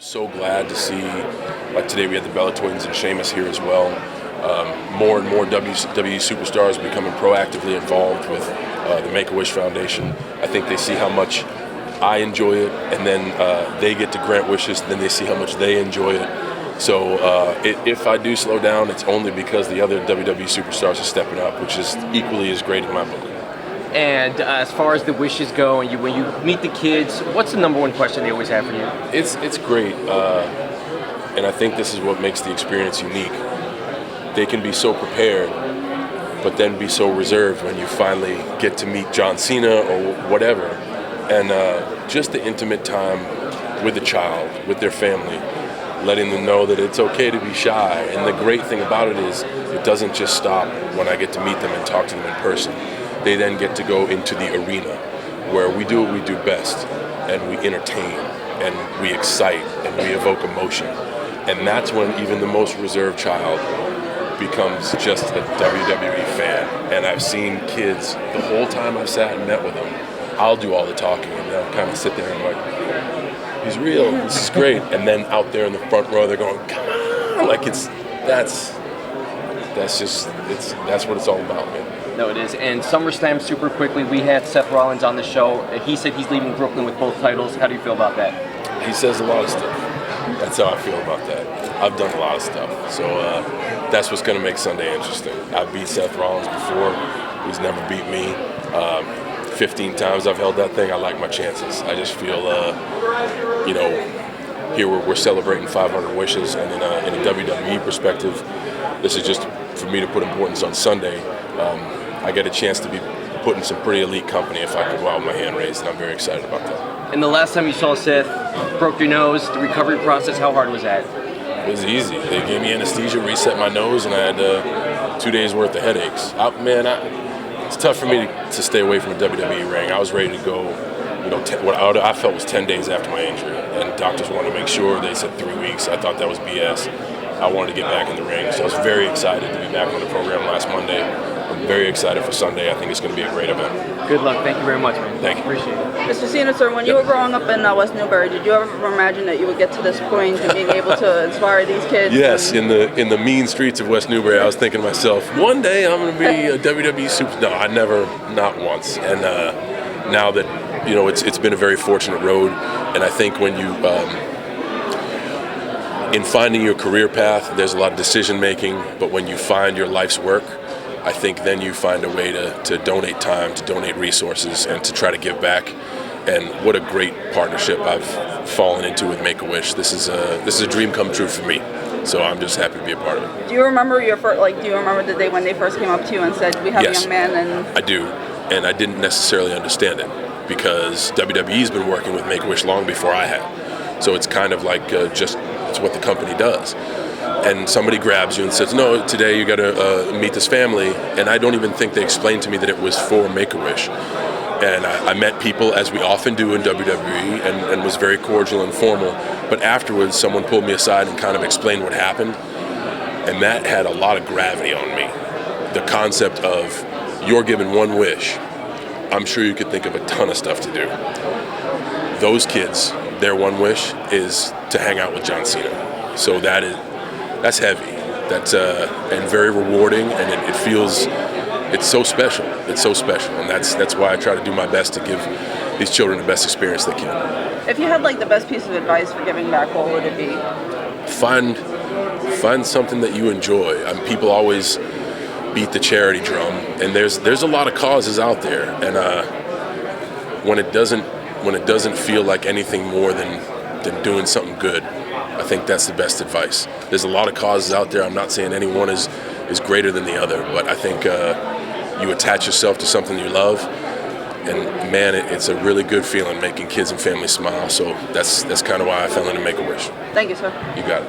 So glad to see, like today we had the Bella Twins and Sheamus here as well. More and more WWE Superstars becoming proactively involved with the Make-A-Wish Foundation. I think they see how much I enjoy it, and then they get to grant wishes, and then they see how much they enjoy it. So if I do slow down, it's only because the other WWE Superstars are stepping up, which is equally as great in my book. And as far as the wishes go, and when you meet the kids, what's the number one question they always have for you? It's great, and I think this is what makes the experience unique. They can be so prepared, but then be so reserved when you finally get to meet John Cena or whatever. And just the intimate time with the child, with their family, letting them know that it's okay to be shy. And the great thing about it is it doesn't just stop when I get to meet them and talk to them in person. They then get to go into the arena where we do what we do best, and we entertain, and we excite, and we evoke emotion. And that's when even the most reserved child becomes just a WWE fan. And I've seen kids, the whole time I've sat and met with them, I'll do all the talking, and they'll kind of sit there and like, he's real, this is great. And then out there in the front row, they're going, come on! Like that's what it's all about, man. No, it is. And SummerSlam, super quickly, we had Seth Rollins on the show. He said he's leaving Brooklyn with both titles. How do you feel about that? He says a lot of stuff. That's how I feel about that. I've done a lot of stuff. So that's what's going to make Sunday interesting. I've beat Seth Rollins before. He's never beat me. 15 times I've held that thing. I like my chances. I just feel, here we're celebrating 500 wishes, and in a WWE perspective, this is just for me to put importance on Sunday. I get a chance to be put in some pretty elite company if I could go out with my hand raised, and I'm very excited about that. And the last time you saw Seth, broke your nose, the recovery process, how hard was that? It was easy. They gave me anesthesia, reset my nose, and I had 2 days worth of headaches. It's tough for me to stay away from a WWE ring. I was ready to go, what I felt was 10 days after my injury, and doctors wanted to make sure. They said 3 weeks. I thought that was BS. I wanted to get back in the ring, so I was very excited to be back on the program last Monday. I'm very excited for Sunday. I think it's going to be a great event. Good luck. Thank you very much, man. Thank you. Appreciate it. Mr. Cena, sir, when you were growing up in West Newbury, did you ever imagine that you would get to this point and being able to inspire these kids? Yes, in the mean streets of West Newbury, I was thinking to myself, one day I'm going to be a WWE superstar. No, I never, not once. And now that, it's been a very fortunate road, and I think when you... in finding your career path, there's a lot of decision making, but when you find your life's work, I think then you find a way to donate time, to donate resources, and to try to give back. And what a great partnership I've fallen into with Make-A-Wish. This is a dream come true for me. So I'm just happy to be a part of it. Do you remember the day when they first came up to you and said, "We have Yes, a young man"? And I do, and I didn't necessarily understand it because WWE's been working with Make-A-Wish long before I had. So it's kind of like it's what the company does. And somebody grabs you and says, no, today you got to meet this family. And I don't even think they explained to me that it was for Make-A-Wish. And I met people, as we often do in WWE, and was very cordial and formal. But afterwards, someone pulled me aside and kind of explained what happened. And that had a lot of gravity on me. The concept of you're given one wish. I'm sure you could think of a ton of stuff to do. Those kids, their one wish is to hang out with John Cena. So that's heavy. That's and very rewarding, and it feels it's so special. It's so special, and that's why I try to do my best to give these children the best experience they can. if you had the best piece of advice for giving back, what would it be? Find something that you enjoy. People always beat the charity drum, and there's a lot of causes out there, and when it doesn't feel like anything more than doing something good, I think that's the best advice. There's a lot of causes out there. I'm not saying any one is greater than the other, but I think you attach yourself to something you love, and man, it's a really good feeling making kids and families smile. So that's kind of why I fell into Make-A-Wish. Thank you, sir. You got it.